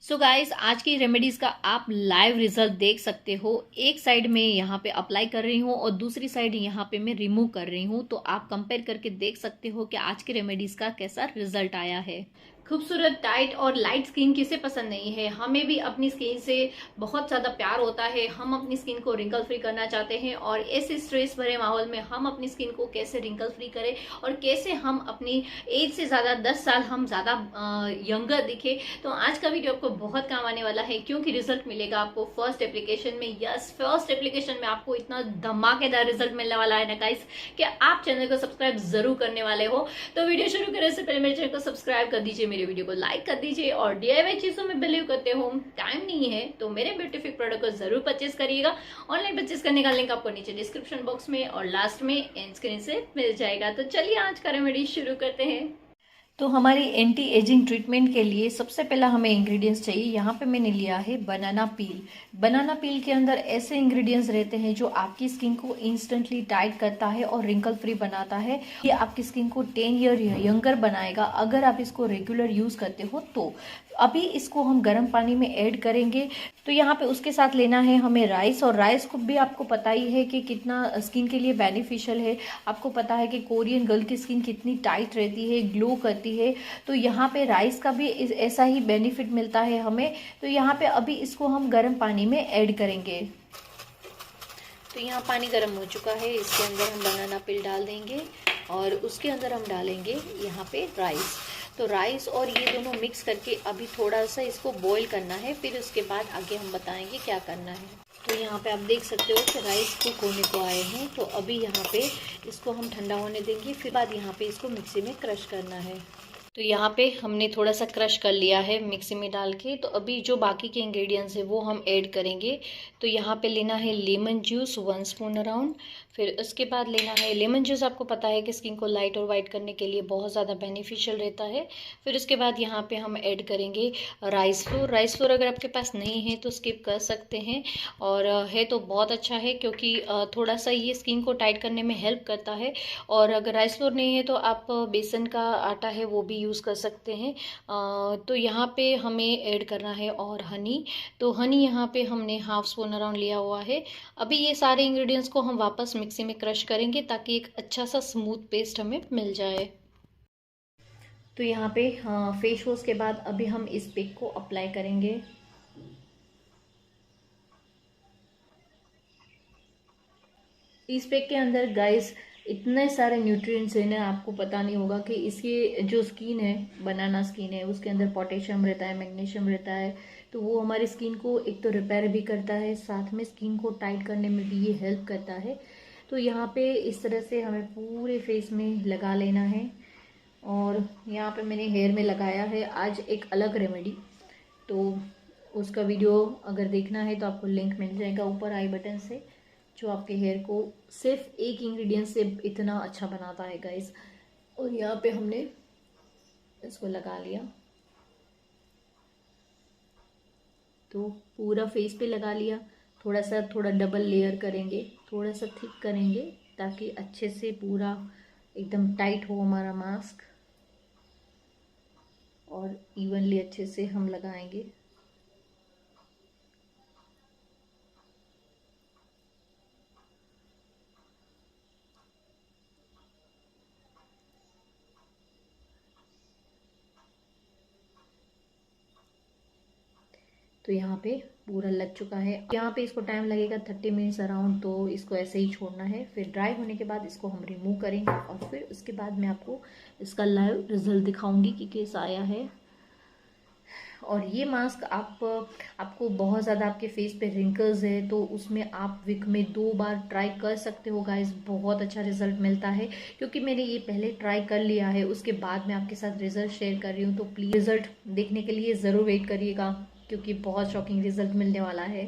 So guys, आज की remedies का आप लाइव रिजल्ट देख सकते हो। एक साइड में यहाँ पे अप्लाई कर रही हूँ और दूसरी साइड यहाँ पे मैं रिमूव कर रही हूँ, तो आप कंपेयर करके देख सकते हो कि आज की रेमेडीज का कैसा रिजल्ट आया है। खूबसूरत, टाइट और लाइट स्किन किसे पसंद नहीं है। हमें भी अपनी स्किन से बहुत ज्यादा प्यार होता है। हम अपनी स्किन को रिंकल फ्री करना चाहते हैं और ऐसे स्ट्रेस भरे माहौल में हम अपनी स्किन को कैसे रिंकल फ्री करें और कैसे हम अपनी एज से ज्यादा 10 साल हम ज्यादा यंगर दिखे। तो आज का वीडियो आपको बहुत काम आने वाला है, क्योंकि रिजल्ट मिलेगा आपको फर्स्ट एप्लीकेशन में। यस, फर्स्ट एप्लीकेशन में आपको इतना धमाकेदार रिजल्ट मिलने वाला है ना गाइस, कि आप चैनल को सब्सक्राइब जरूर करने वाले हो। तो वीडियो शुरू करने से पहले मेरे चैनल को सब्सक्राइब कर दीजिए, मेरे वीडियो को लाइक कर दीजिए और डीआईवाई चीजों में बिलीव करते हो, टाइम नहीं है तो मेरे ब्यूटीफिक प्रोडक्ट को जरूर परचेस करिएगा। ऑनलाइन परचेस करने का लिंक आपको नीचे डिस्क्रिप्शन बॉक्स में और लास्ट में एंड स्क्रीन से मिल जाएगा। तो चलिए आज का रेमेडी शुरू करते हैं। तो हमारी एंटी एजिंग ट्रीटमेंट के लिए सबसे पहला हमें इंग्रेडिएंट्स चाहिए। यहाँ पे मैंने लिया है बनाना पील। बनाना पील के अंदर ऐसे इंग्रेडिएंट्स रहते हैं जो आपकी स्किन को इंस्टेंटली टाइट करता है और रिंकल फ्री बनाता है। ये आपकी स्किन को 10 ईयर यंगर बनाएगा अगर आप इसको रेगुलर यूज करते हो तो। अभी इसको हम गर्म पानी में ऐड करेंगे। तो यहाँ पे उसके साथ लेना है हमें राइस, और राइस को भी आपको पता ही है कि कितना स्किन के लिए बेनिफिशियल है। आपको पता है कि कोरियन गर्ल की स्किन कितनी टाइट रहती है, ग्लो करती है। तो यहाँ पे राइस का भी ऐसा ही बेनिफिट मिलता है हमें। तो यहाँ पे अभी इसको हम गर्म पानी में ऐड करेंगे। तो यहाँ पानी गर्म हो चुका है, इसके अंदर हम बनाना पील डाल देंगे और उसके अंदर हम डालेंगे यहाँ पे राइस। तो राइस और ये दोनों मिक्स करके अभी थोड़ा सा इसको बॉईल करना है, फिर उसके बाद आगे हम बताएंगे क्या करना है। तो यहाँ पे आप देख सकते हो कि राइस कुक होने को आए हैं। तो अभी यहाँ पे इसको हम ठंडा होने देंगे, फिर बाद यहाँ पे इसको मिक्सी में क्रश करना है। तो यहाँ पे हमने थोड़ा सा क्रश कर लिया है मिक्सी में डाल के। तो अभी जो बाकी के इंग्रेडिएंट्स है वो हम ऐड करेंगे। तो यहाँ पे लेना है लेमन जूस 1 स्पून अराउंड। फिर उसके बाद लेना है लेमन जूस, आपको पता है कि स्किन को लाइट और वाइट करने के लिए बहुत ज़्यादा बेनिफिशियल रहता है। फिर उसके बाद यहाँ पे हम ऐड करेंगे राइस फ्लोर। राइस फ्लोर अगर आपके पास नहीं है तो स्किप कर सकते हैं, और है तो बहुत अच्छा है क्योंकि थोड़ा सा ये स्किन को टाइट करने में हेल्प करता है। और अगर राइस फ्लोर नहीं है तो आप बेसन का आटा है वो भी यूज़ कर सकते हैं। तो यहाँ पे हमें ऐड करना है और हनी। तो हनी यहाँ पे हमने 1/2 स्पून अराउंड लिया हुआ है। अभी ये सारे इंग्रेडिएंट्स को हम वापस मिक्सी में क्रश करेंगे ताकि एक अच्छा सा स्मूथ पेस्ट हमें मिल जाए। तो यहाँ पे फेस वॉश के बाद अभी हम इस पैक को अप्लाई करेंगे। इस पैक के अंदर गाइस इतने सारे न्यूट्रिएंट्स हैं ना, आपको पता नहीं होगा कि इसकी जो स्किन है, बनाना स्किन है, उसके अंदर पोटेशियम रहता है, मैग्नीशियम रहता है। तो वो हमारी स्किन को एक तो रिपेयर भी करता है, साथ में स्किन को टाइट करने में भी ये हेल्प करता है। तो यहाँ पे इस तरह से हमें पूरे फेस में लगा लेना है। और यहाँ पे मैंने हेयर में लगाया है आज एक अलग रेमेडी। तो उसका वीडियो अगर देखना है तो आपको लिंक मिल जाएगा ऊपर आई बटन से, जो आपके हेयर को सिर्फ एक इंग्रेडिएंट से इतना अच्छा बनाता है गाइस। और यहाँ पे हमने इसको लगा लिया। तो पूरा फेस पे लगा लिया। थोड़ा डबल लेयर करेंगे, थोड़ा सा थिक करेंगे ताकि अच्छे से पूरा एकदम टाइट हो हमारा मास्क, और इवनली अच्छे से हम लगाएंगे। तो यहाँ पे पूरा लग चुका है। यहाँ पे इसको टाइम लगेगा 30 मिनट्स अराउंड, तो इसको ऐसे ही छोड़ना है। फिर ड्राई होने के बाद इसको हम रिमूव करेंगे और फिर उसके बाद मैं आपको इसका लाइव रिजल्ट दिखाऊंगी कि कैसा आया है। और ये मास्क आपको बहुत ज़्यादा आपके फेस पे रिंकल्स है तो उसमें आप वीक में 2 बार ट्राई कर सकते हो गाइस। बहुत अच्छा रिजल्ट मिलता है, क्योंकि मैंने ये पहले ट्राई कर लिया है, उसके बाद मैं आपके साथ रिजल्ट शेयर कर रही हूँ। तो प्लीज़ रिजल्ट देखने के लिए ज़रूर वेट करिएगा, क्योंकि बहुत शॉकिंग रिजल्ट मिलने वाला है।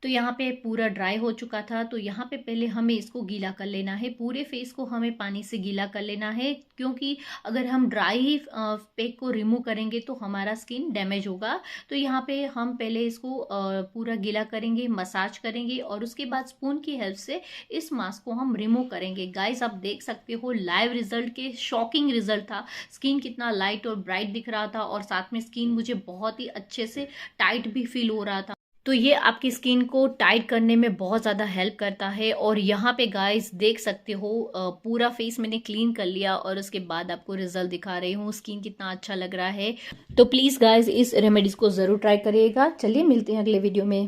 तो यहाँ पे पूरा ड्राई हो चुका था। तो यहाँ पे पहले हमें इसको गीला कर लेना है, पूरे फेस को हमें पानी से गीला कर लेना है, क्योंकि अगर हम ड्राई ही पैक को रिमूव करेंगे तो हमारा स्किन डैमेज होगा। तो यहाँ पे हम पहले इसको पूरा गीला करेंगे, मसाज करेंगे और उसके बाद स्पून की हेल्प से इस मास्क को हम रिमूव करेंगे। गाइस आप देख सकते हो लाइव रिजल्ट के शॉकिंग रिजल्ट था। स्किन कितना लाइट और ब्राइट दिख रहा था और साथ में स्किन मुझे बहुत ही अच्छे से टाइट भी फील हो रहा था। तो ये आपकी स्किन को टाइट करने में बहुत ज़्यादा हेल्प करता है। और यहाँ पे गाइस देख सकते हो पूरा फेस मैंने क्लीन कर लिया और उसके बाद आपको रिजल्ट दिखा रही हूँ, स्किन कितना अच्छा लग रहा है। तो प्लीज़ गाइस इस रेमेडीज़ को ज़रूर ट्राई करिएगा। चलिए मिलते हैं अगले वीडियो में।